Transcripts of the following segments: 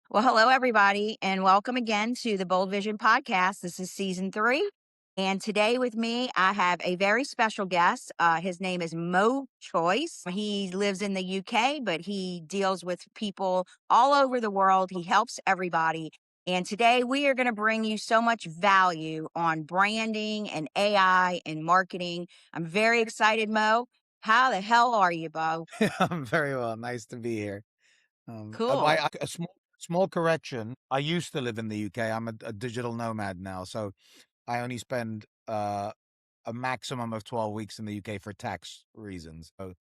Well, hello, everybody, and welcome again to the Bold Vision podcast. This is season three. And today with me, I have a very special guest. His name is Moe Choice. He lives in the UK, but he deals with people all over the world. He helps everybody. And today we are going to bring you so much value on branding and AI and marketing. I'm very excited, Mo. How the hell are you, Bo? I'm very well. Nice to be here. Cool. A small correction. I used to live in the UK. I'm a digital nomad now, so I only spend a maximum of 12 weeks in the UK for tax reasons. So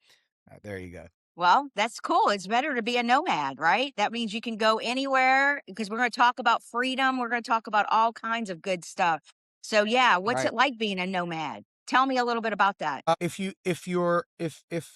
there you go. Well, that's cool. It's better to be a nomad, right? That means you can go anywhere because we're going to talk about freedom. We're going to talk about all kinds of good stuff. So, yeah, what's Right. it like being a nomad? Tell me a little bit about that. If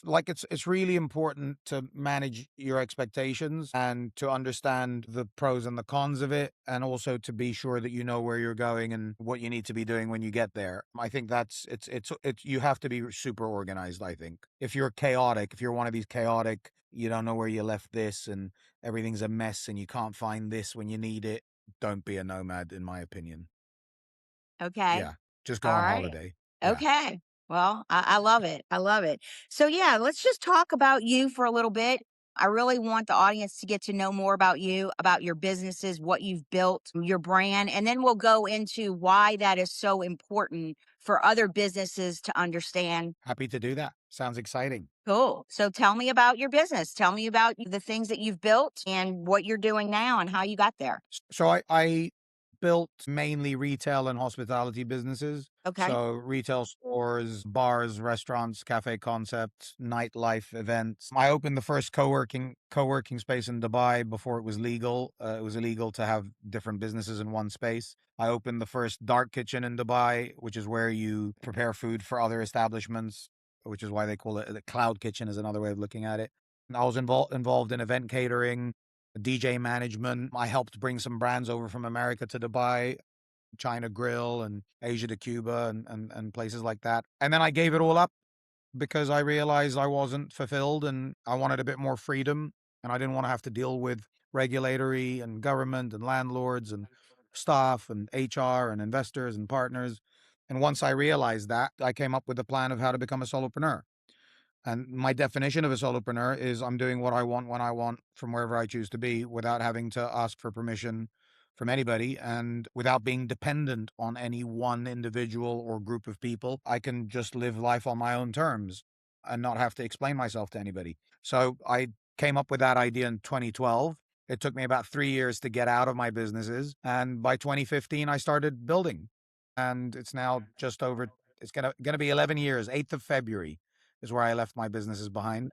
like it's really important to manage your expectations and to understand the pros and the cons of it, and also to be sure that you know where you're going and what you need to be doing when you get there. I think that's it's you have to be super organized. I think if you're chaotic, if you're one of these chaotic, you don't know where you left this and everything's a mess and you can't find this when you need it, don't be a nomad, in my opinion. Okay. Yeah, just go All on right. holiday. Yeah. Okay. Well, I love it. I love it. So, yeah, let's just talk about you for a little bit. I really want the audience to get to know more about you, about your businesses, what you've built, your brand, and then we'll go into why that is so important for other businesses to understand. Happy to do that. Sounds exciting. Cool. So tell me about your business. Tell me about the things that you've built and what you're doing now and how you got there. So I built mainly retail and hospitality businesses. Okay. So retail stores, bars, restaurants, cafe concepts, nightlife events. I opened the first co-working space in Dubai before it was legal. It was illegal to have different businesses in one space. I opened the first dark kitchen in Dubai, which is where you prepare food for other establishments, which is why they call it the cloud kitchen is another way of looking at it. And I was involved in event catering, DJ management. I helped bring some brands over from America to Dubai, China Grill and Asia to Cuba and places like that. And then I gave it all up because I realized I wasn't fulfilled and I wanted a bit more freedom and I didn't want to have to deal with regulatory and government and landlords and staff and HR and investors and partners. And once I realized that, I came up with a plan of how to become a solopreneur. And my definition of a solopreneur is I'm doing what I want when I want from wherever I choose to be without having to ask for permission from anybody and without being dependent on any one individual or group of people. I can just live life on my own terms and not have to explain myself to anybody. So I came up with that idea in 2012. It took me about 3 years to get out of my businesses. And by 2015, I started building. And it's now just over, it's gonna be 11 years, 8th of February is where I left my businesses behind.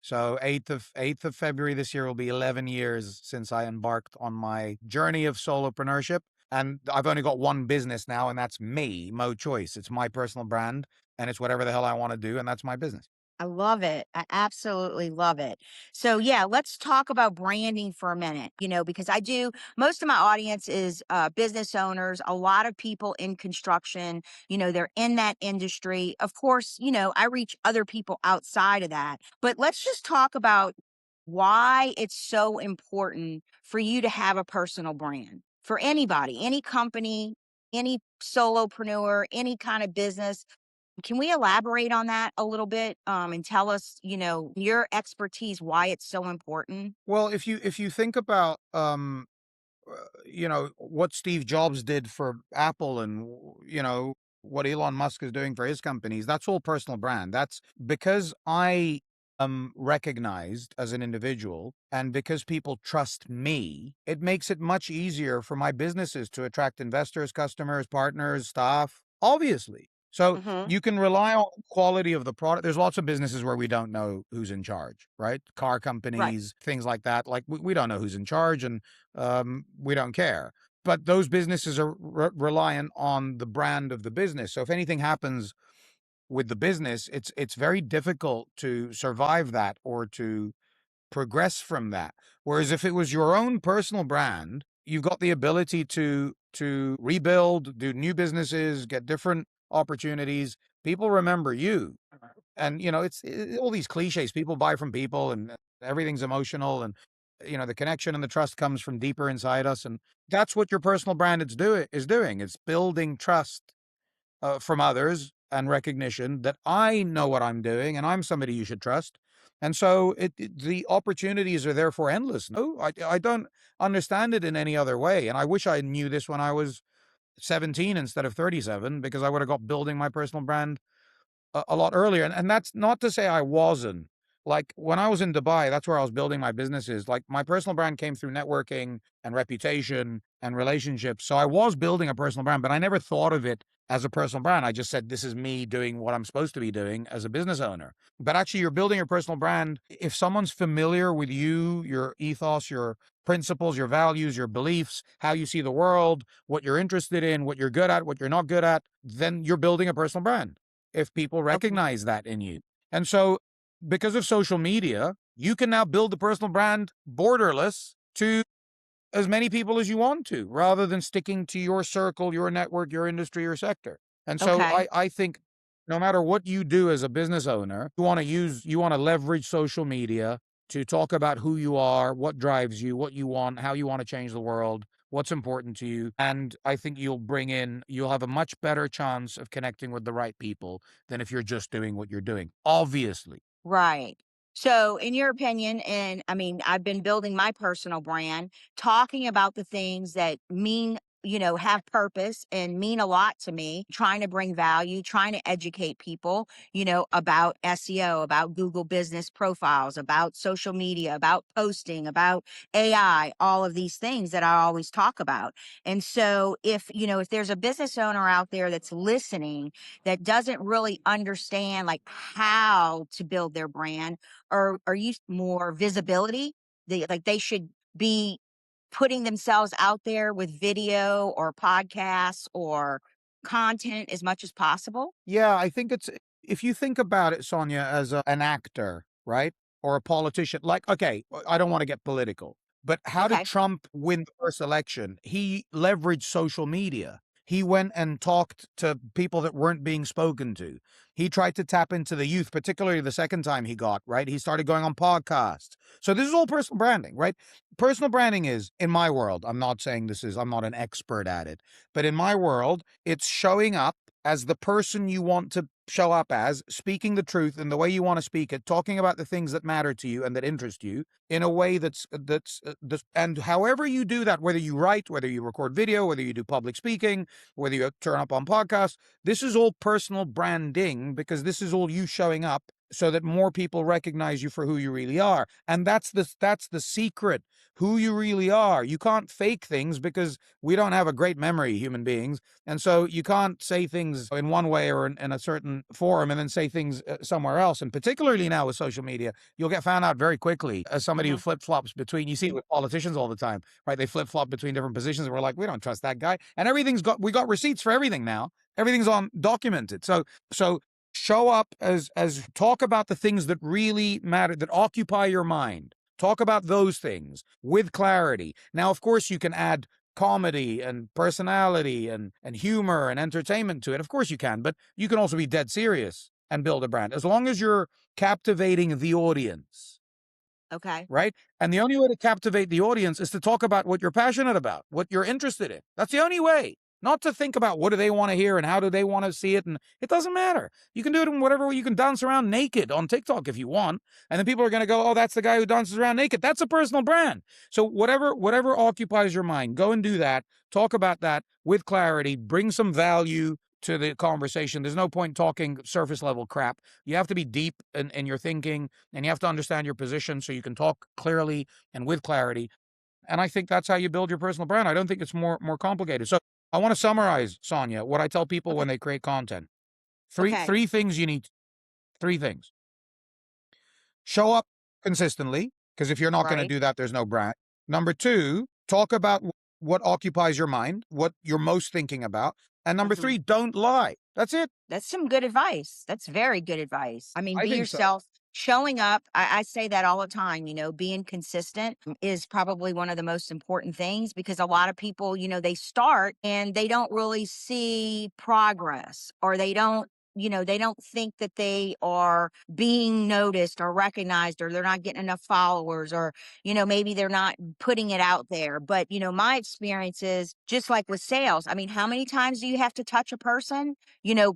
So 8th of February this year will be 11 years since I embarked on my journey of solopreneurship. And I've only got one business now, and that's me, Moe Choice. It's my personal brand, and it's whatever the hell I want to do, and that's my business. I love it. I absolutely love it. So, yeah, let's talk about branding for a minute, because most of my audience is business owners, a lot of people in construction, they're in that industry. Of course, I reach other people outside of that. But let's just talk about why it's so important for you to have a personal brand for anybody, any company, any solopreneur, any kind of business. Can we elaborate on that a little bit, and tell us, your expertise, why it's so important? Well, if you think about what Steve Jobs did for Apple and what Elon Musk is doing for his companies, that's all personal brand. That's because I am recognized as an individual and because people trust me, it makes it much easier for my businesses to attract investors, customers, partners, staff, obviously. So Mhm. you can rely on quality of the product. There's lots of businesses where we don't know who's in charge, right? Car Right. companies, things like that. Like we don't know who's in charge and we don't care. But those businesses are reliant on the brand of the business. So if anything happens with the business, it's very difficult to survive that or to progress from that. Whereas if it was your own personal brand, you've got the ability to rebuild, do new businesses, get different opportunities. People remember you. And it's all these cliches. People buy from people and everything's emotional. And The connection and the trust comes from deeper inside us, and that's what your personal brand is doing. It's building trust from others and recognition that I know what I'm doing and I'm somebody you should trust. And so the opportunities are therefore endless. No, I don't understand it in any other way. And I wish I knew this when I was 17 instead of 37, because I would have got building my personal brand a lot earlier. And that's not to say I wasn't. Like when I was in Dubai, that's where I was building my businesses. Like my personal brand came through networking and reputation and relationships. So I was building a personal brand, but I never thought of it as a personal brand. I just said, this is me doing what I'm supposed to be doing as a business owner. But actually, you're building your personal brand. If someone's familiar with you, your ethos, your principles, your values, your beliefs, how you see the world, what you're interested in, what you're good at, what you're not good at, then you're building a personal brand if people Okay. recognize that in you. And so, because of social media, you can now build a personal brand borderless to as many people as you want to, rather than sticking to your circle, your network, your industry, your sector. And so Okay. I think no matter what you do as a business owner, you want to leverage social media to talk about who you are, what drives you, what you want, how you want to change the world, what's important to you. And I think you'll have a much better chance of connecting with the right people than if you're just doing what you're doing. Obviously. Right. So, in your opinion, and I mean, I've been building my personal brand, talking about the things that mean, have purpose and mean a lot to me, trying to bring value, trying to educate people, about SEO, about Google business profiles, about social media, about posting, about AI, all of these things that I always talk about. And so, if there's a business owner out there that's listening that doesn't really understand like how to build their brand, or are you more visibility? They should be putting themselves out there with video or podcasts or content as much as possible. Yeah, I think if you think about it, Sonia, as an actor, right? Or a politician, like, okay, I don't want to get political, but how did Okay. Trump win the first election? He leveraged social media. He went and talked to people that weren't being spoken to. He tried to tap into the youth, particularly the second time he got, right? He started going on podcasts. So this is all personal branding, right? Personal branding is, in my world, I'm not an expert at it, but in my world, it's showing up as the person you want to show up as, speaking the truth in the way you want to speak it, talking about the things that matter to you and that interest you in a way and however you do that, whether you write, whether you record video, whether you do public speaking, whether you turn up on podcasts, this is all personal branding, because this is all you showing up so that more people recognize you for who you really are. And that's the secret, who you really are. You can't fake things, because we don't have a great memory, human beings. And so you can't say things in one way or in a certain forum and then say things somewhere else. And particularly now with social media, you'll get found out very quickly as somebody who Hmm. flip flops between, you see it with politicians all the time, right? They flip flop between different positions and we're like, we don't trust that guy. And we got receipts for everything now. Everything's on documented. So show up as talk about the things that really matter, that occupy your mind. Talk about those things with clarity. Now, of course, you can add comedy and personality and humor and entertainment to it. Of course you can, but you can also be dead serious and build a brand as long as you're captivating the audience, Okay. right? And the only way to captivate the audience is to talk about what you're passionate about, what you're interested in. That's the only way. Not to think about what do they want to hear and how do they want to see it. And it doesn't matter. You can do it in whatever way. You can dance around naked on TikTok if you want. And then people are going to go, oh, that's the guy who dances around naked. That's a personal brand. So whatever occupies your mind, go and do that. Talk about that with clarity. Bring some value to the conversation. There's no point talking surface level crap. You have to be deep in your thinking, and you have to understand your position so you can talk clearly and with clarity. And I think that's how you build your personal brand. I don't think it's more complicated. So I want to summarize, Sonia, what I tell people Okay. when they create content. Three Okay. three things you need. Three things. Show up consistently, because if you're not going to Right. do that, there's no brand. Number two, talk about what occupies your mind, what you're most thinking about. And number Hmm. three, don't lie. That's it. That's some good advice. That's very good advice. I mean, I be think so. yourself, showing up. I say that all the time, being consistent is probably one of the most important things, because a lot of people, they start and they don't really see progress, or they don't they don't think that they are being noticed or recognized, or they're not getting enough followers, or, maybe they're not putting it out there. But, my experience is just like with sales. I mean, how many times do you have to touch a person,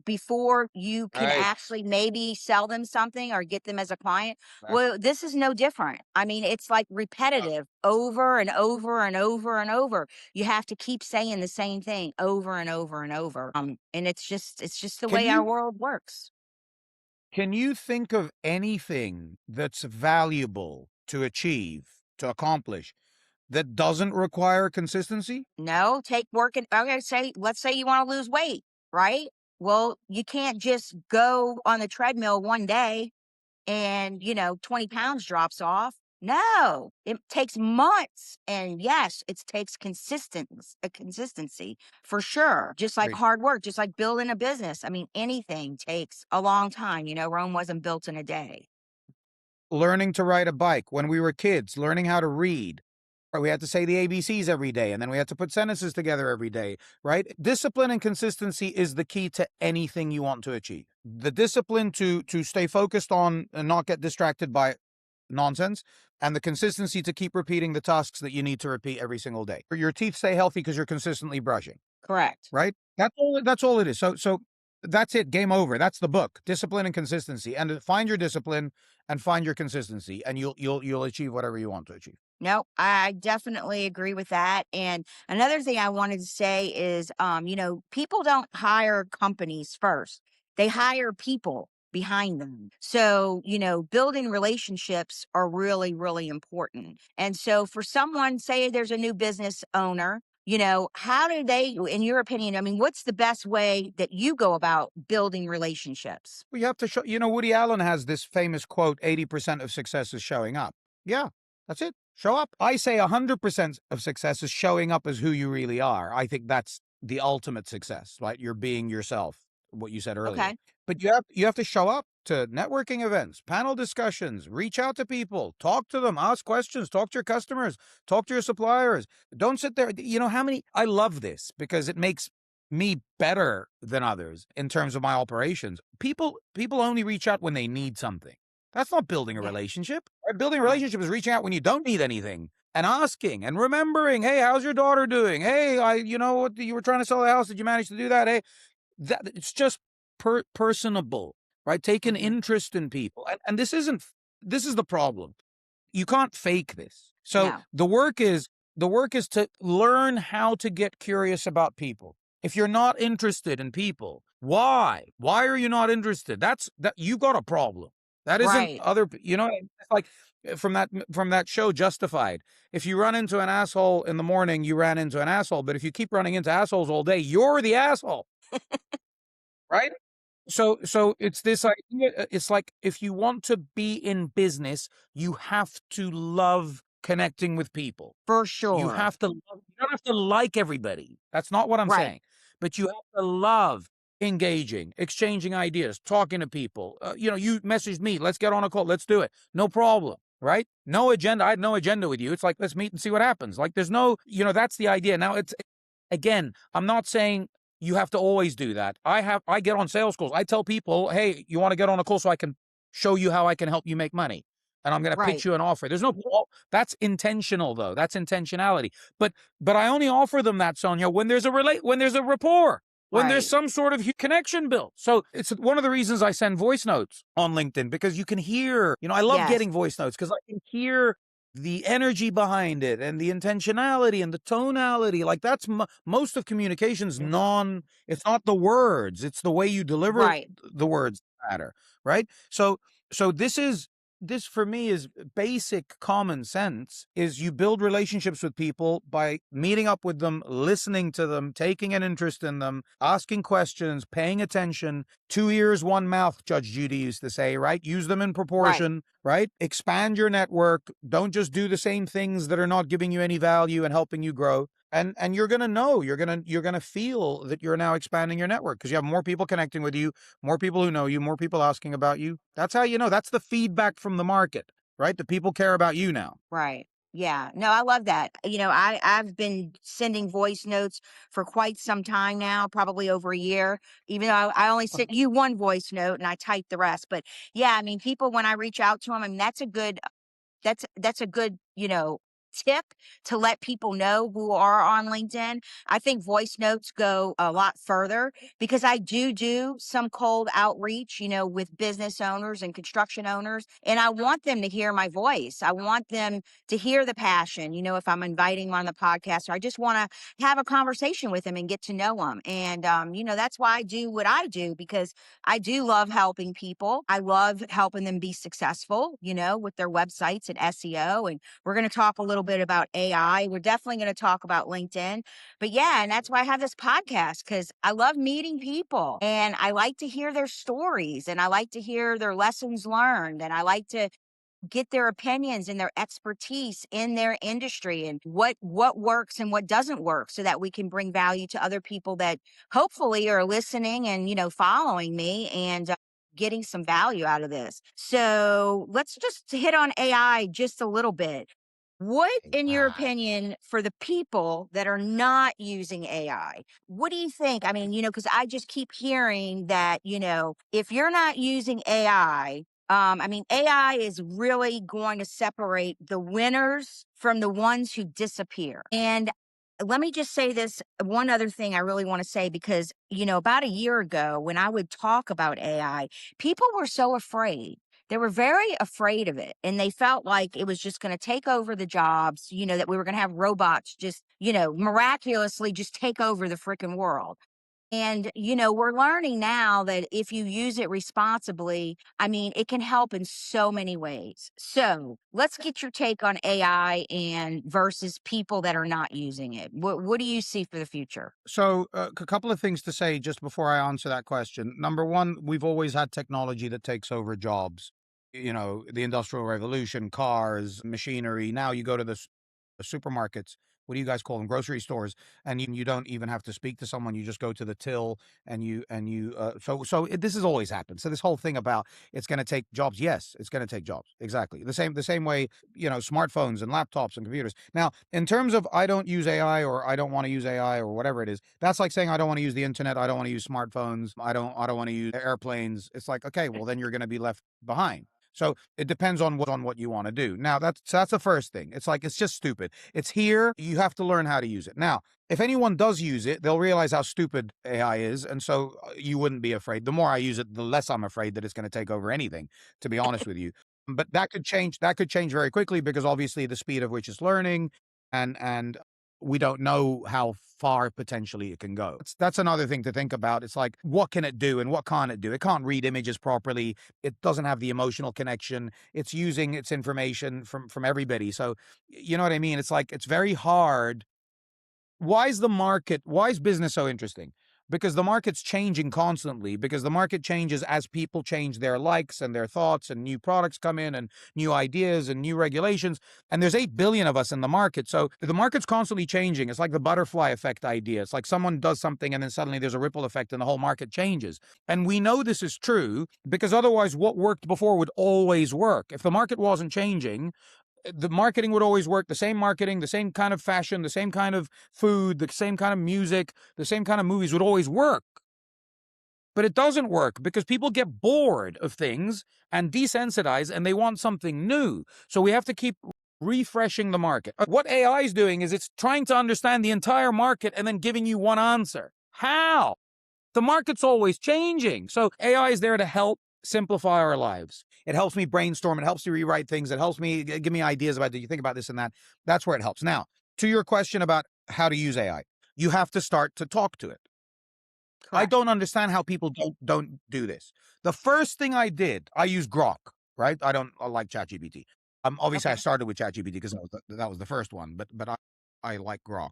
before you can Right. actually maybe sell them something or get them as a client? That's Well, this is no different. I mean, it's like repetitive over and over and over and over. You have to keep saying the same thing over and over and over. And it's just the Can way our you world works. can you think of anything that's valuable to achieve, to accomplish, that doesn't require consistency? No, take work and okay, let's say you want to lose weight, right? Well, you can't just go on the treadmill one day and 20 pounds drops off. No, it takes months. And yes, it takes consistency for sure. Just like Great. hard work, just like building a business. I mean, anything takes a long time. Rome wasn't built in a day. Learning to ride a bike when we were kids, learning how to read. Or we had to say the ABCs every day, and then we had to put sentences together every day, right? Discipline and consistency is the key to anything you want to achieve. The discipline to stay focused on and not get distracted by nonsense, and the consistency to keep repeating the tasks that you need to repeat every single day. Your teeth stay healthy because you're consistently brushing, Correct. right? That's all it is. So that's it. Game over. That's the book. Discipline and consistency. And find your discipline and find your consistency, and you'll achieve whatever you want to achieve. No, I definitely agree with that. And another thing I wanted to say is, people don't hire companies first. They hire people behind them. So, building relationships are really, really important. And so for someone, say there's a new business owner, how do they, in your opinion, I mean, what's the best way that you go about building relationships? Well, you have to show, Woody Allen has this famous quote, 80% of success is showing up. Yeah, that's it. Show up. I say 100% of success is showing up as who you really are. I think that's the ultimate success, right? You're being yourself, what you said earlier. Okay. But you have to show up to networking events, panel discussions, reach out to people, talk to them, ask questions, talk to your customers, talk to your suppliers. Don't sit there. I love this because it makes me better than others in terms of my operations. People only reach out when they need something. That's not building a Yeah. relationship. Right? Building a Right. relationship is reaching out when you don't need anything and asking and remembering, hey, how's your daughter doing? Hey, what you were trying to sell a house. Did you manage to do that? Hey, it's just personable, right? Take an Hmm. interest in people. And this is the problem. You can't fake this. So No. the work is to learn how to get curious about people. If you're not interested in people, why? Why are you not interested? That you got a problem. That isn't Right. other, it's like from that show Justified. If you run into an asshole in the morning, you ran into an asshole, but if you keep running into assholes all day, you're the asshole, right? So it's this idea. It's like if you want to be in business, you have to love connecting with people. For You sure. have to love, you don't have to like everybody. That's not what I'm Right. saying. But you have to love engaging, exchanging ideas, talking to people. You messaged me, let's get on a call, let's do it. No problem. Right? No agenda. I had no agenda with you. It's like, let's meet and see what happens. Like, there's no, that's the idea. Now, again, I'm not saying you have to always do that. I get on sales calls. I tell people, hey, you want to get on a call so I can show you how I can help you make money. And I'm going to pitch Right. you an offer. There's no, that's intentional though. That's intentionality. But I only offer them that, Sonya, when there's when there's a rapport, when there's Right. some sort of connection built. So it's one of the reasons I send voice notes on LinkedIn, because you can hear, I love Yes. getting voice notes because I can hear the energy behind it and the intentionality and the tonality. Like that's most of communications it's not the words, it's the way you deliver Right. the words that matter, right? So this for me is basic common sense. Is you build relationships with people by meeting up with them, listening to them, taking an interest in them, asking questions, paying attention. 2 ears, one mouth, Judge Judy used to say, right? Use them in Right. proportion, right? Expand your network. Don't just do the same things that are not giving you any value and helping you grow. And you're gonna know, you're gonna feel that you're now expanding your network because you have more people connecting with you, more people who know you, more people asking about you. That's how you know. That's the feedback from the market, right? The people care about you now. Right. Yeah. No, I love that. I've been sending voice notes for quite some time now, probably over a year, even though I only sent you one voice note and I type the rest. But yeah, I mean, people, when I reach out to them, I mean, that's a good, tip to let people know who are on LinkedIn. I think voice notes go a lot further because I do some cold outreach, with business owners and construction owners, and I want them to hear my voice. I want them to hear the passion, if I'm inviting them on the podcast, or I just want to have a conversation with them and get to know them. And that's why I do what I do, because I do love helping people. I love helping them be successful, with their websites and SEO. And we're going to talk a little bit about AI. We're definitely going to talk about LinkedIn. But yeah, and that's why I have this podcast, because I love meeting people and I like to hear their stories and I like to hear their lessons learned. And I like to get their opinions and their expertise in their industry and what works and what doesn't work, so that we can bring value to other people that hopefully are listening and following me and getting some value out of this. So let's just hit on AI just a little bit. What, in your AI. opinion, for the people that are not using AI, what do you think? I mean, because I just keep hearing that, if you're not using AI, I mean, AI is really going to separate the winners from the ones who disappear. And let me just say this one other thing I really want to say, because, about a year ago, when I would talk about AI, people were so afraid. They were very afraid of it. And they felt like it was just going to take over the jobs, that we were going to have robots just, miraculously just take over the freaking world. And, we're learning now that if you use it responsibly, I mean, it can help in so many ways. So let's get your take on AI and versus people that are not using it. What do you see for the future? So, a couple of things to say just before I answer that question. Number one, we've always had technology that takes over jobs. The Industrial Revolution, cars, machinery. Now you go to the supermarkets. What do you guys call them? Grocery stores, and you don't even have to speak to someone. You just go to the till, and you. This has always happened. So this whole thing about it's going to take jobs. Yes, it's going to take jobs. Exactly the same way. Smartphones and laptops and computers. Now, in terms of I don't use AI or I don't want to use AI or whatever it is, that's like saying I don't want to use the internet. I don't want to use smartphones. I don't want to use airplanes. It's like, okay, well then you're going to be left behind. So it depends on what you want to do. Now that's the first thing. It's like it's just stupid. It's here. You have to learn how to use it. Now, if anyone does use it, they'll realize how stupid AI is, and so you wouldn't be afraid. The more I use it, the less I'm afraid that it's going to take over anything. To be honest with you, but that could change. That could change very quickly because obviously the speed of which it's learning, and we don't know how far potentially it can go. That's another thing to think about. It's like, what can it do and what can't it do? It can't read images properly. It doesn't have the emotional connection. It's using its information from everybody. So, you know what I mean? It's like, it's very hard. Why is business so interesting? Because the market's changing constantly, because the market changes as people change their likes and their thoughts, and new products come in and new ideas and new regulations. And there's 8 billion of us in the market. So the market's constantly changing. It's like the butterfly effect idea. It's like someone does something and then suddenly there's a ripple effect and the whole market changes. And we know this is true because otherwise what worked before would always work. If the market wasn't changing, the marketing would always work. The same marketing, the same kind of fashion, the same kind of food, the same kind of music, the same kind of movies would always work. But it doesn't work because people get bored of things and desensitize, and they want something new. So we have to keep refreshing the market. What AI is doing is it's trying to understand the entire market and then giving you one answer. How? The market's always changing. So AI is there to help simplify our lives. It helps me brainstorm. It helps me rewrite things. It helps me give me ideas about, do you think about this and that? That's where it helps. Now, to your question about how to use AI, you have to start to talk to it. I Correct. don't understand how people don't do this. The first thing I did, I use Grok, right? I like ChatGPT. Obviously I Okay. started with ChatGPT because that was the first one, but I like Grok.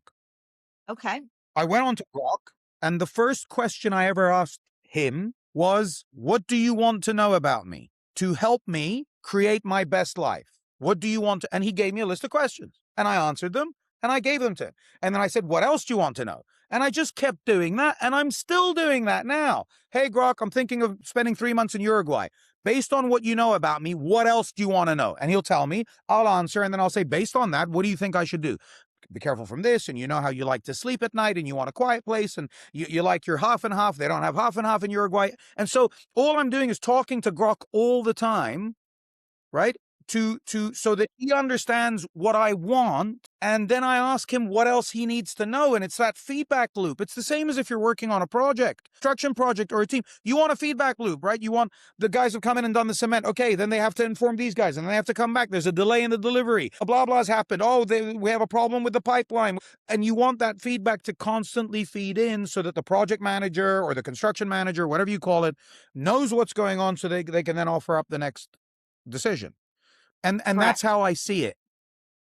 Okay. I went on to Grok, and the first question I ever asked him was, what do you want to know about me to help me create my best life? What do you want to? And he gave me a list of questions, and I answered them, and I gave them to him. And then I said, what else do you want to know? And I just kept doing that, and I'm still doing that now. Hey, Grok, I'm thinking of spending 3 months in Uruguay. based on what you know about me, what else do you want to know? And he'll tell me, I'll answer, and then I'll say, based on that, what do you think I should do? Be careful from this, and you know how you like to sleep at night, and you want a quiet place, and you like your half and half. They don't have half and half in Uruguay. And so all I'm doing is talking to Grok all the time, right? To so that he understands what I want, and then I ask him what else he needs to know, and it's that feedback loop. It's the same as if you're working on a project, construction project, or a team. You want a feedback loop, right? You want the guys who've come in and done the cement. Okay, then they have to inform these guys, and then they have to come back. There's a delay in the delivery. Blah blah's happened. Oh, we have a problem with the pipeline, and you want that feedback to constantly feed in, so that the project manager or the construction manager, whatever you call it, knows what's going on, so they can then offer up the next decision. And that's Correct. how I see it.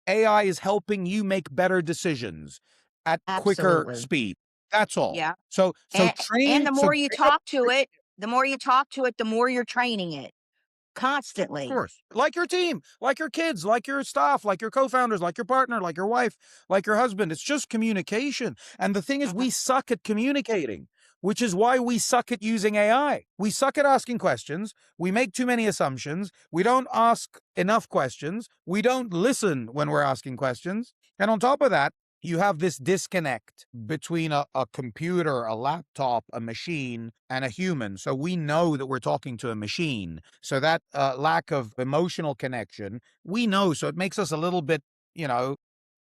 AI is helping you make better decisions at quicker Absolutely. speed. That's all. Yeah. So And train the so more you train up talk to it, the more you talk to it, the more you're training it of constantly. course. Like your team, like your kids, like your staff, like your co-founders, like your partner, like your wife, like your husband. It's just communication. And the thing is, Mhm. we suck at communicating, which is why we suck at using AI. We suck at asking questions. We make too many assumptions. We don't ask enough questions. We don't listen when we're asking questions. And on top of that, you have this disconnect between a computer, a laptop, a machine, and a human. So we know that we're talking to a machine. So that lack of emotional connection, we know. So it makes us a little bit, you know,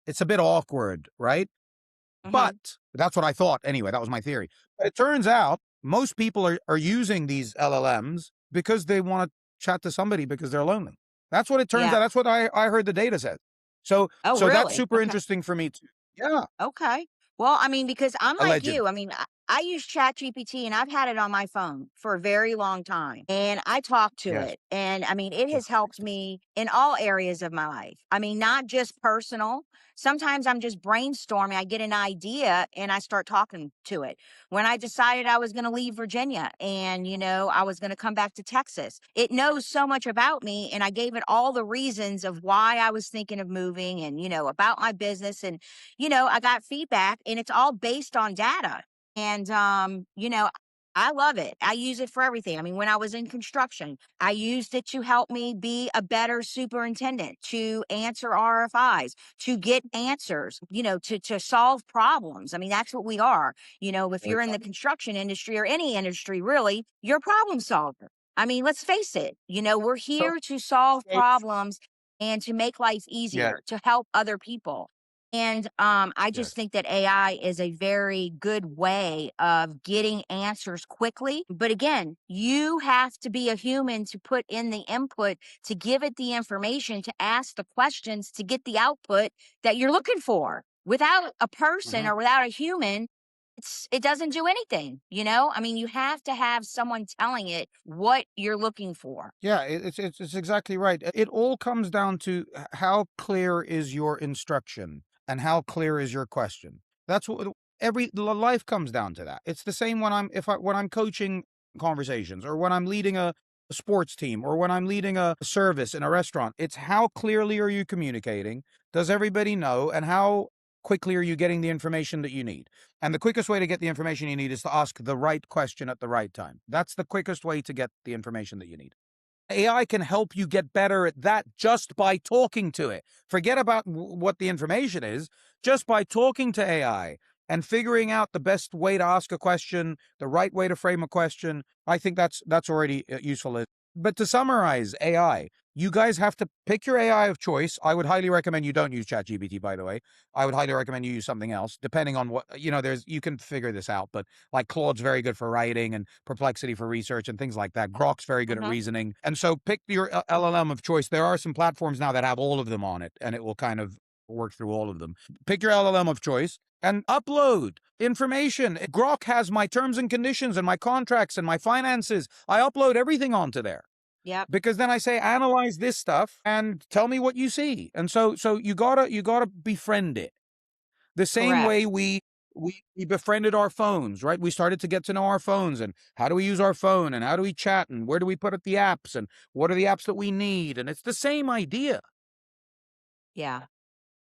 it's a bit awkward, right? Mhm. But that's what I thought anyway. That was my theory. But it turns out most people are using these LLMs because they want to chat to somebody because they're lonely. That's what it turns Yeah. out. That's what I heard the data said. So Oh, so that's really? super Okay. interesting for me too. Yeah, Okay. Well, I mean, because I'm like allegedly. you. I mean, I use ChatGPT and I've had it on my phone for a very long time. And I talk to Yes. it. And I mean, it Yes. has helped me in all areas of my life. I mean, not just personal. Sometimes I'm just brainstorming. I get an idea and I start talking to it. When I decided I was going to leave Virginia and, I was going to come back to Texas, it knows so much about me. And I gave it all the reasons of why I was thinking of moving and, about my business. And I got feedback and it's all based on data. And, I love it. I use it for everything. I mean, when I was in construction, I used it to help me be a better superintendent, to answer RFIs, to get answers, to solve problems. I mean, that's what we are. If Very you're in the fun. construction industry or any industry, really, you're a problem solver. I mean, let's face it, we're So, here to solve so problems and to make life yeah, easier, to help other people. And I just yes. think that AI is a very good way of getting answers quickly. But again, you have to be a human to put in the input, to give it the information, to ask the questions, to get the output that you're looking for. Without a person Mhm. or without a human, it doesn't do anything, I mean, you have to have someone telling it what you're looking for. Yeah, it's exactly right. It all comes down to how clear is your instruction and how clear is your question. That's what life comes down to that. It's the same when when I'm coaching conversations or when I'm leading a sports team or when I'm leading a service in a restaurant. It's how clearly are you communicating? Does everybody know? And how quickly are you getting the information that you need? And the quickest way to get the information you need is to ask the right question at the right time. That's the quickest way to get the information that you need. AI can help you get better at that just by talking to it. Forget about what the information is, just by talking to AI and figuring out the best way to ask a question, the right way to frame a question. I think that's already useful. But to summarize AI, you guys have to pick your AI of choice. I would highly recommend you don't use ChatGPT, by the way. I would highly recommend you use something else, depending on what, you can figure this out, but like Claude's very good for writing and Perplexity for research and things like that. Grok's very good at Hmm. reasoning. And so pick your LLM of choice. There are some platforms now that have all of them on it, and it will kind of work through all of them. Pick your LLM of choice and upload information. Grok has my terms and conditions and my contracts and my finances. I upload everything onto there Yep. because then I say, analyze this stuff and tell me what you see. And so you gotta befriend it. The same way Correct. we befriended our phones, right? We started to get to know our phones and how do we use our phone and how do we chat and where do we put up the apps and what are the apps that we need? And it's the same idea. Yeah.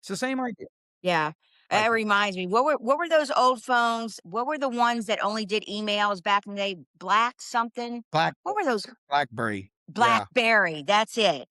It's the same idea, Yeah. I It think. reminds me, what were those old phones? What were the ones that only did emails back in the day? Black something? Black What were those? BlackBerry. Yeah. BlackBerry, that's it.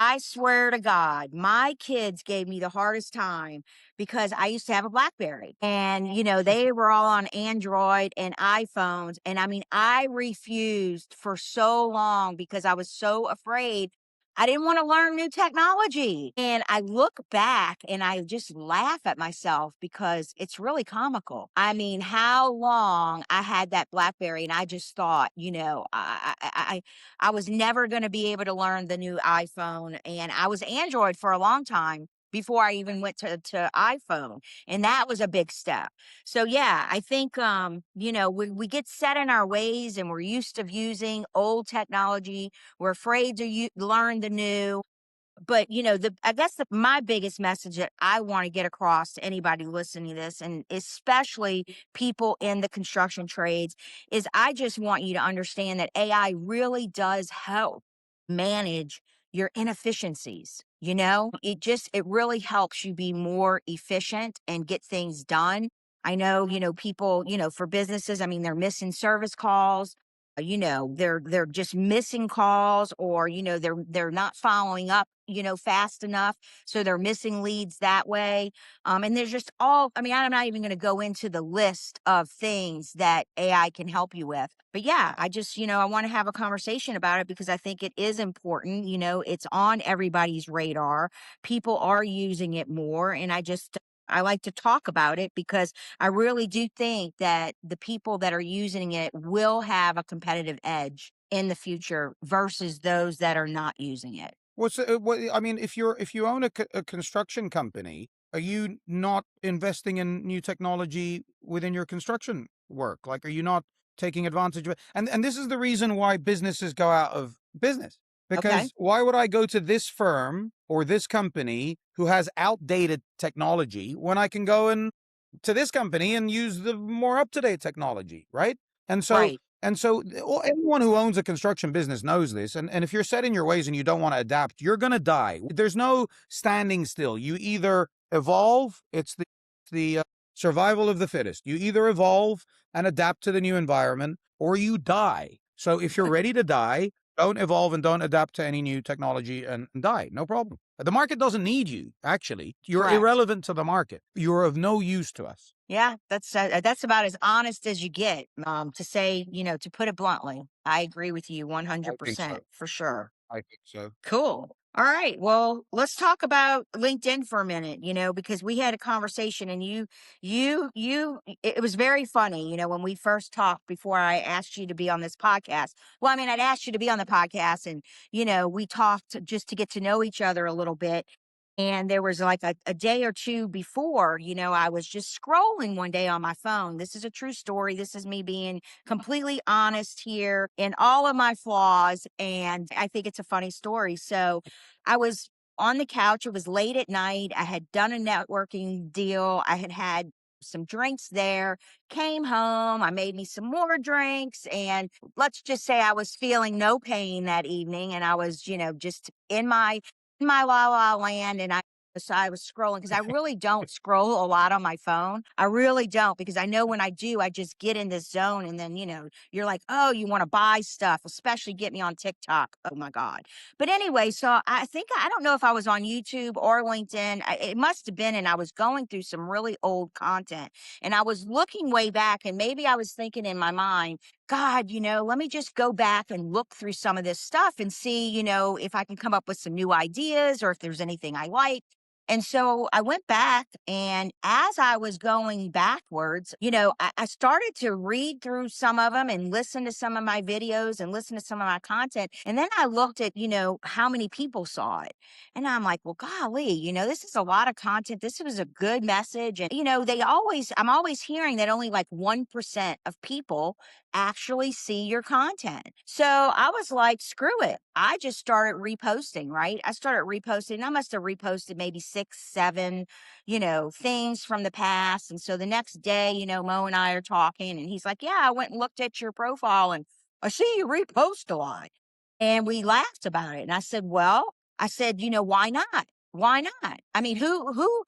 I swear to God, my kids gave me the hardest time because I used to have a BlackBerry and, they were all on Android and iPhones. And I mean, I refused for so long because I was so afraid. I didn't want to learn new technology. And I look back and I just laugh at myself because it's really comical. I mean, how long I had that BlackBerry and I just thought, I was never going to be able to learn the new iPhone. And I was Android for a long time before I even went to iPhone. And that was a big step. So yeah, I think we get set in our ways and we're used to using old technology. We're afraid to learn the new. But I guess my biggest message that I want to get across to anybody listening to this, and especially people in the construction trades, is I just want you to understand that AI really does help manage your inefficiencies. It really helps you be more efficient and get things done. I know, people, for businesses, I mean, they're missing service calls. They're just missing calls, or they're not following up fast enough, so they're missing leads that way. And there's just all, I mean, I'm not even going to go into the list of things that AI can help you with, but yeah, I just I want to have a conversation about it because I think it is important. It's on everybody's radar. People are using it more, and I like to talk about it because I really do think that the people that are using it will have a competitive edge in the future versus those that are not using it. What I mean, if you own a construction company, are you not investing in new technology within your construction work? Like, are you not taking advantage of it? And this is the reason why businesses go out of business. Okay. Because why would I go to this firm or this company who has outdated technology when I can go and to this company and use the more up to date technology, right? And so Right. anyone who owns a construction business knows this. And if you're set in your ways and you don't want to adapt, you're going to die. There's no standing still. You either evolve, it's the survival of the fittest. You either evolve and adapt to the new environment, or you die. So if you're ready to die, don't evolve and don't adapt to any new technology and die. No problem. The market doesn't need you, actually. You're Correct. irrelevant to the market. You're of no use to us. Yeah, that's about as honest as you get. To say, to put it bluntly, I agree with you I think 100% so. for sure. I think so. Cool. All right. Well, let's talk about LinkedIn for a minute, because we had a conversation and it was very funny, when we first talked before I asked you to be on this podcast. Well, I mean, I'd asked you to be on the podcast and, we talked just to get to know each other a little bit. And there was like a day or two before, I was just scrolling one day on my phone. This is a true story. This is me being completely honest here in all of my flaws. And I think it's a funny story. So I was on the couch. It was late at night. I had done a networking deal. I had had some drinks there, came home. I made me some more drinks. And let's just say I was feeling no pain that evening. And I was, just in my la la land. And I was scrolling because I really don't scroll a lot on my phone. I really don't, because I know when I do, I just get in this zone. And then, you're like, oh, you want to buy stuff, especially get me on TikTok. Oh my God. But anyway, so I think, I don't know if I was on YouTube or LinkedIn. It must have been. And I was going through some really old content and I was looking way back, and maybe I was thinking in my mind, God, let me just go back and look through some of this stuff and see, if I can come up with some new ideas or if there's anything I like. And so I went back, and as I was going backwards, I started to read through some of them and listen to some of my videos and listen to some of my content. And then I looked at, how many people saw it. And I'm like, well, golly, this is a lot of content. This was a good message. And, I'm always hearing that only like 1% of people actually see your content. So I was like, screw it. I just started reposting, right? I started reposting. I must have reposted maybe 6, 7, things from the past. And so the next day, Mo and I are talking, and he's like, yeah, I went and looked at your profile and I see you repost a lot. And we laughed about it. And I said, why not? Why not? I mean, who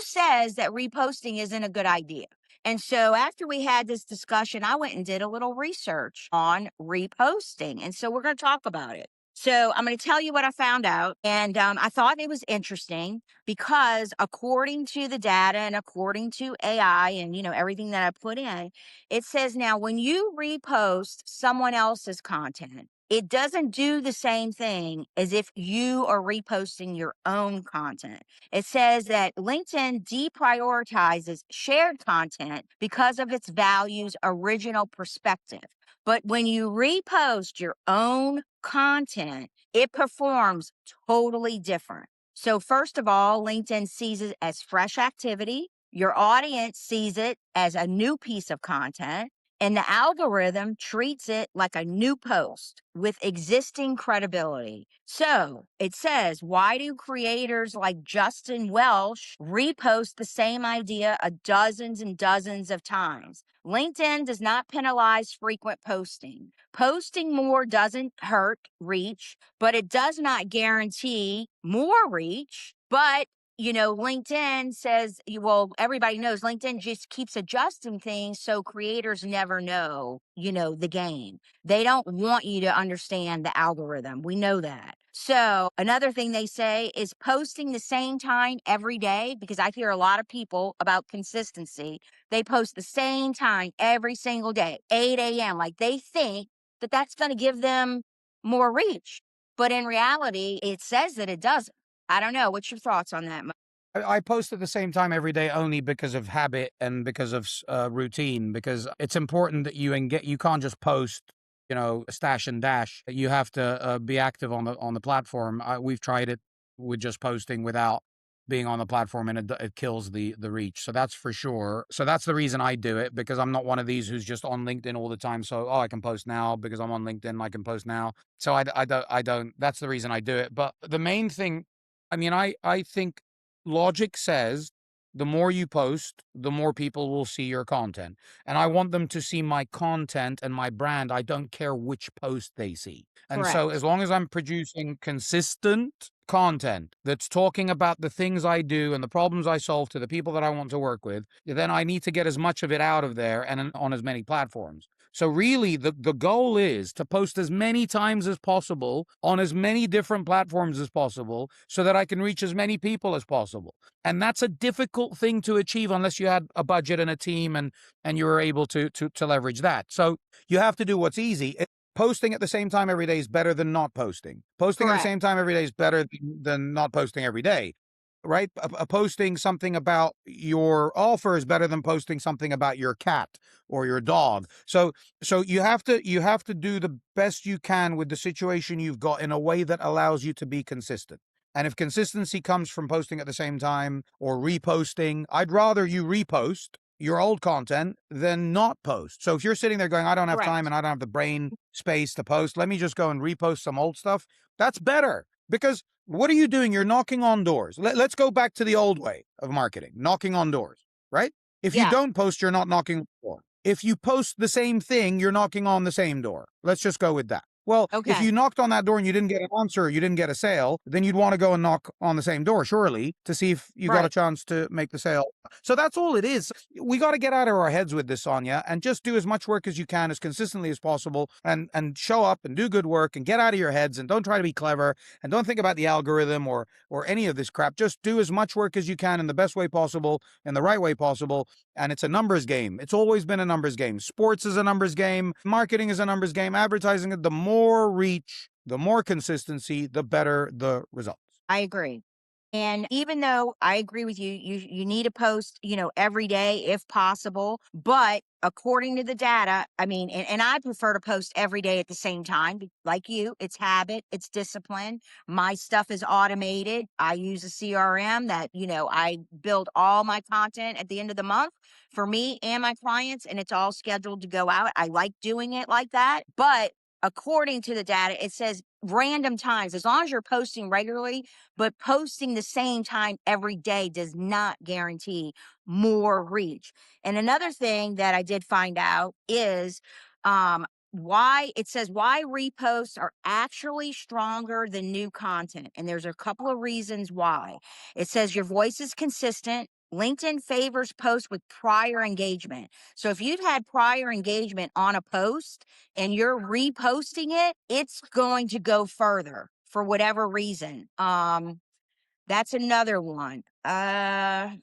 says that reposting isn't a good idea? And so after we had this discussion, I went and did a little research on reposting. And so we're going to talk about it. So I'm going to tell you what I found out. And I thought it was interesting because according to the data and according to AI and, everything that I put in, it says now when you repost someone else's content, it doesn't do the same thing as if you are reposting your own content. It says that LinkedIn deprioritizes shared content because of its values' original perspective. But when you repost your own content, it performs totally different. So, first of all, LinkedIn sees it as fresh activity. Your audience sees it as a new piece of content. And the algorithm treats it like a new post with existing credibility. So it says, why do creators like Justin Welsh repost the same idea dozens and dozens of times? LinkedIn does not penalize frequent posting. Posting more doesn't hurt reach, but it does not guarantee more reach. But LinkedIn says, well, everybody knows LinkedIn just keeps adjusting things so creators never know, the game. They don't want you to understand the algorithm. We know that. So, another thing they say is posting the same time every day, because I hear a lot of people about consistency. They post the same time every single day, 8 a.m. Like they think that that's going to give them more reach. But in reality, it says that it doesn't. I don't know. What's your thoughts on that? I post at the same time every day only because of habit and because of routine. Because it's important that you can't just post, stash and dash. You have to be active on the platform. We've tried it with just posting without being on the platform, and it kills the reach. So that's for sure. So that's the reason I do it, because I'm not one of these who's just on LinkedIn all the time. So I can post now because I'm on LinkedIn. I can post now. So I don't. That's the reason I do it. But the main thing, I mean, I think logic says the more you post, the more people will see your content. And I want them to see my content and my brand. I don't care which post they see. And so, as Correct. long as I'm producing consistent content that's talking about the things I do and the problems I solve to the people that I want to work with, then I need to get as much of it out of there and on as many platforms. So really the goal is to post as many times as possible on as many different platforms as possible so that I can reach as many people as possible. And that's a difficult thing to achieve unless you had a budget and a team and you were able to leverage that. So you have to do what's easy. Posting at the same time every day is better than not posting. Posting at the Correct. same time every day is better than not posting every day, right? Posting something about your offer is better than posting something about your cat or your dog. So you have to do the best you can with the situation you've got in a way that allows you to be consistent. And if consistency comes from posting at the same time or reposting, I'd rather you repost your old content than not post. So if you're sitting there going, I don't have time Correct. and I don't have the brain space to post, let me just go and repost some old stuff. That's better, because what are you doing? You're knocking on doors. Let's go back to the old way of marketing, knocking on doors, right? If you Yeah. don't post, you're not knocking on the door. If you post the same thing, you're knocking on the same door. Let's just go with that. Well, if Okay. you knocked on that door and you didn't get an answer, you didn't get a sale, then you'd want to go and knock on the same door, surely, to see if you got a Right. chance to make the sale. So that's all it is. We got to get out of our heads with this, Sonya, and just do as much work as you can as consistently as possible, and show up and do good work and get out of your heads and don't try to be clever and don't think about the algorithm or any of this crap. Just do as much work as you can in the best way possible, in the right way possible. And it's a numbers game. It's always been a numbers game. Sports is a numbers game. Marketing is a numbers game. Advertising, the more reach, the more consistency, the better the results. I agree. And even though I agree with you, you need to post, every day if possible. But according to the data, I mean, and I prefer to post every day at the same time. Like you, it's habit, it's discipline. My stuff is automated. I use a CRM that, I build all my content at the end of the month for me and my clients, and it's all scheduled to go out. I like doing it like that. But according to the data, it says random times, as long as you're posting regularly, but posting the same time every day does not guarantee more reach. And another thing that I did find out is why it says why reposts are actually stronger than new content. And there's a couple of reasons why. It says your voice is consistent. LinkedIn favors posts with prior engagement. So if you've had prior engagement on a post and you're reposting it, it's going to go further for whatever reason. That's another one. It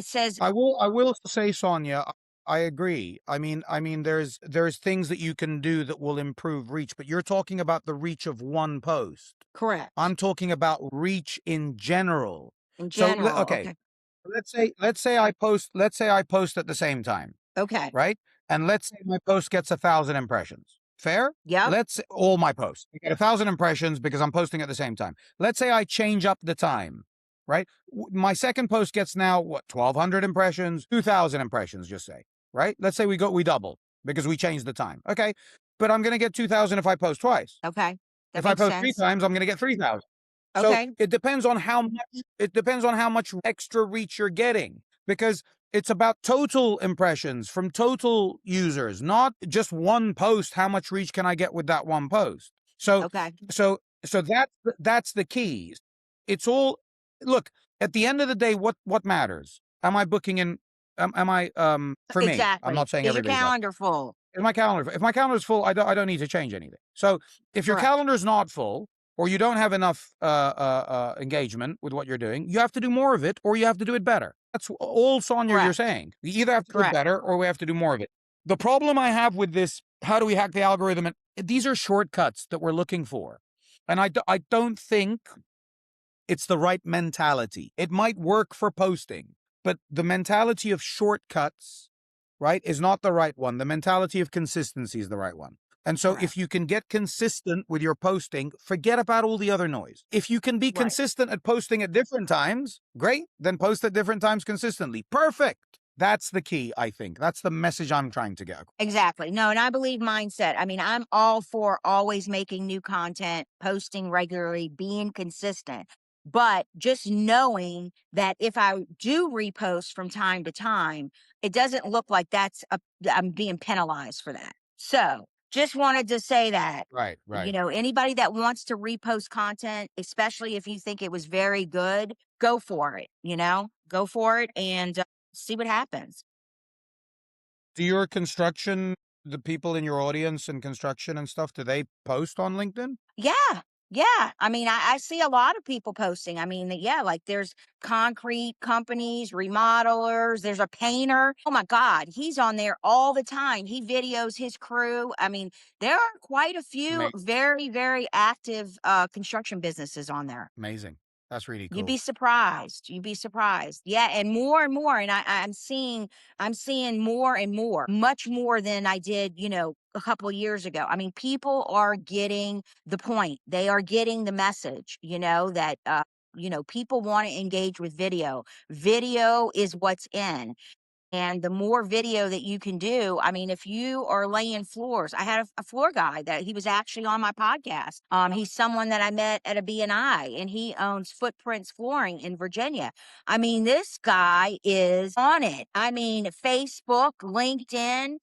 says I will say, Sonia, I agree. There's things that you can do that will improve reach, but you're talking about the reach of one post. correct I'm talking about reach in general. in So, general. okay, Okay. let's say I post at the same time, Okay. right? And let's say my post gets 1,000 impressions. Fair? Yep. Let's say all my posts get 1,000 impressions because I'm posting at the same time. Let's say I change up the time, right? My second post gets now what, 1,200 impressions, 2,000 impressions, just say, right? Let's say we double because we changed the time. Okay, but I'm going to get 2,000 if I post twice. Okay. That If I makes post three sense. times, I'm going to get 3,000. So Okay. it depends on how much extra reach you're getting, because it's about total impressions from total users, not just one post. How much reach can I get with that one post? So Okay. so that's the key. It's all, look, at the end of the day, what matters? Am I booking in? Am I for me? I'm Exactly. not saying Is your everybody's like, calendar full? if my calendar is full, I don't need to change anything. So if your Correct. calendar is not full, or you don't have enough engagement with what you're doing, you have to do more of it, or you have to do it better. That's all, Sonia, you're Correct. saying. We either have to do it Correct. better, or we have to do more of it. The problem I have with this, how do we hack the algorithm? And these are shortcuts that we're looking for, and I don't think it's the right mentality. It might work for posting, but the mentality of shortcuts, right, is not the right one. The mentality of consistency is the right one. And so Correct. if you can get consistent with your posting, forget about all the other noise. If you can be Right. consistent at posting at different times, great, then post at different times consistently. Perfect. That's the key, I think. That's the message I'm trying to get across. Exactly. No, and I believe mindset. I mean, I'm all for always making new content, posting regularly, being consistent. But just knowing that if I do repost from time to time, it doesn't look like I'm being penalized for that. So just wanted to say that, Right, right. anybody that wants to repost content, especially if you think it was very good, go for it, go for it and see what happens. Do your construction, the people in your audience and construction and stuff, do they post on LinkedIn? Yeah. Yeah. I mean, I see a lot of people posting. I mean, yeah, like there's concrete companies, remodelers, there's a painter. Oh my God. He's on there all the time. He videos his crew. I mean, there are quite a few Amazing. very, very active construction businesses on there. Amazing. That's really You'd cool. be surprised. You'd be surprised. Yeah, and more and more. And I'm seeing more and more, much more than I did, a couple of years ago. I mean, people are getting the point. They are getting the message, that people want to engage with video. Video is what's in. And the more video that you can do, I mean, if you are laying floors, I had a floor guy that he was actually on my podcast. He's someone that I met at a BNI, and he owns Footprints Flooring in Virginia. I mean, this guy is on it. I mean, Facebook, LinkedIn,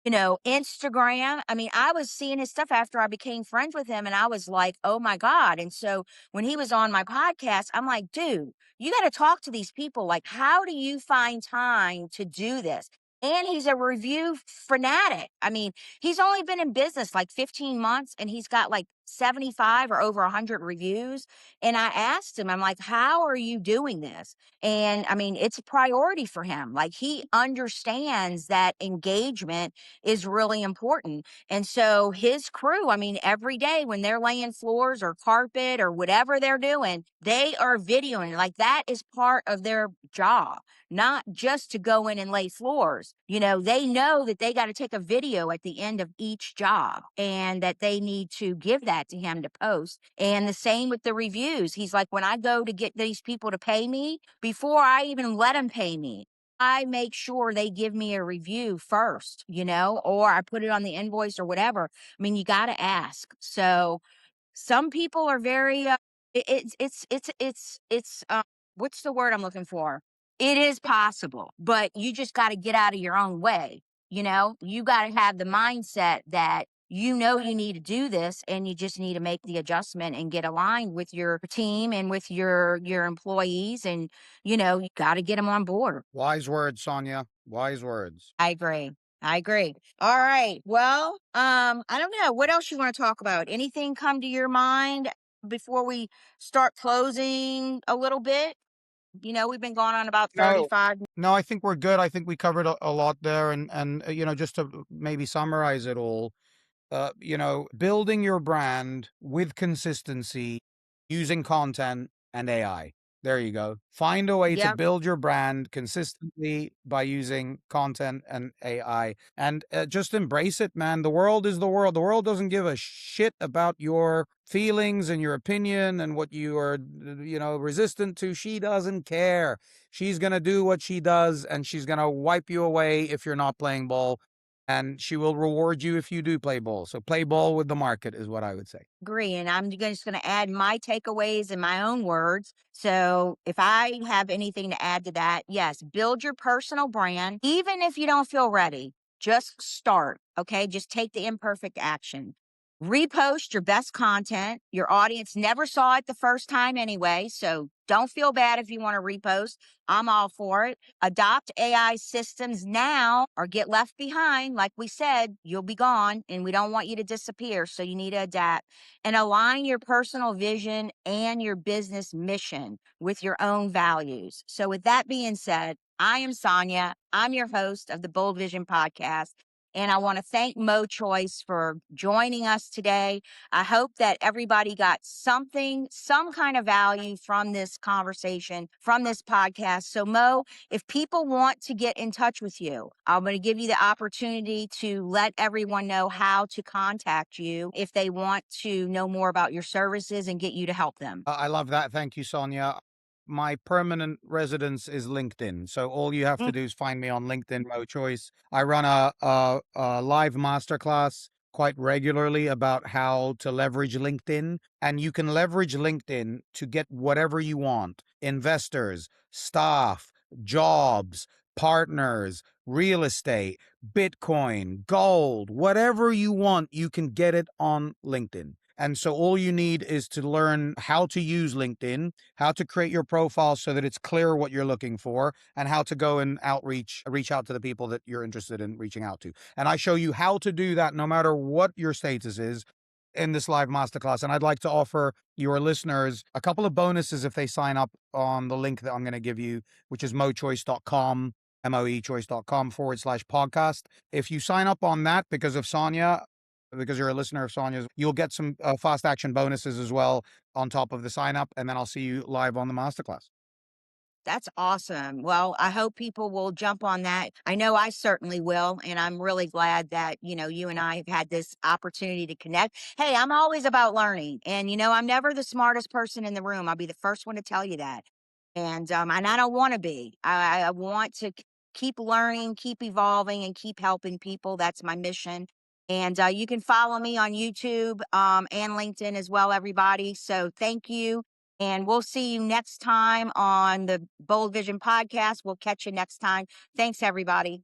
Instagram. I mean, I was seeing his stuff after I became friends with him, and I was like, oh my God. And so when he was on my podcast, I'm like, dude, you got to talk to these people. Like, how do you find time to do this? And he's a review fanatic. I mean, he's only been in business like 15 months and he's got like 75 or over 100 reviews. And I asked him, I'm like, how are you doing this? And I mean, it's a priority for him. Like, he understands that engagement is really important. And so his crew, I mean, every day when they're laying floors or carpet or whatever they're doing, they are videoing. Like, that is part of their job, not just to go in and lay floors. They know that they got to take a video at the end of each job and that they need to give that to him to post. And the same with the reviews. He's like, when I go to get these people to pay me, before I even let them pay me, I make sure they give me a review first, or I put it on the invoice or whatever. I mean, you got to ask. So some people are very, what's the word I'm looking for? It is possible, but you just got to get out of your own way. You got to have the mindset that you know you need to do this, and you just need to make the adjustment and get aligned with your team and with your employees, and you got to get them on board. Wise words, Sonya. Wise words. I agree. I agree. All right. Well, I don't know. What else you want to talk about? Anything come to your mind before we start closing a little bit? We've been going on about No, 35. no, I think we're good. I think we covered a lot there, and just to maybe summarize it all, building your brand with consistency using content and AI. There you go. Find a way to Yep. build your brand consistently by using content and AI, and just embrace it, man. The world is the world. The world doesn't give a shit about your feelings and your opinion and what you are, resistant to. She doesn't care. She's going to do what she does, and she's going to wipe you away if you're not playing ball, and she will reward you if you do play ball. So play ball with the market is what I would say. Agree. And I'm just going to add my takeaways in my own words. So if I have anything to add to that, yes, build your personal brand. Even if you don't feel ready, just start. Okay. Just take the imperfect action. Repost your best content. Your audience never saw it the first time anyway. So don't feel bad if you want to repost. I'm all for it. Adopt AI systems now or get left behind. Like we said, you'll be gone and we don't want you to disappear. So you need to adapt and align your personal vision and your business mission with your own values. So, with that being said, I am Sonya. I'm your host of the Bold Vision podcast. And I want to thank Moe Choice for joining us today. I hope that everybody got something, some kind of value from this conversation, from this podcast. So, Mo, if people want to get in touch with you, I'm going to give you the opportunity to let everyone know how to contact you if they want to know more about your services and get you to help them. I love that. Thank you, Sonia. My permanent residence is LinkedIn. So all you have to Mm, do is find me on LinkedIn, Mo Choice. I run a live masterclass quite regularly about how to leverage LinkedIn. And you can leverage LinkedIn to get whatever you want: investors, staff, jobs, partners, real estate, Bitcoin, gold, whatever you want, you can get it on LinkedIn. And so all you need is to learn how to use LinkedIn, how to create your profile so that it's clear what you're looking for, and how to go and reach out to the people that you're interested in reaching out to. And I show you how to do that no matter what your status is in this live masterclass. And I'd like to offer your listeners a couple of bonuses if they sign up on the link that I'm going to give you, which is moechoice.com, moechoice.com/podcast. If you sign up on that because of Sonya, because you're a listener of Sonya's, you'll get some fast action bonuses as well on top of the sign up. And then I'll see you live on the masterclass. That's awesome. Well, I hope people will jump on that. I know I certainly will. And I'm really glad that, you and I have had this opportunity to connect. Hey, I'm always about learning. And, I'm never the smartest person in the room. I'll be the first one to tell you that. And I don't want to be. I want to keep learning, keep evolving, and keep helping people. That's my mission. And you can follow me on YouTube and LinkedIn as well, everybody. So thank you. And we'll see you next time on the Bold Vision podcast. We'll catch you next time. Thanks, everybody.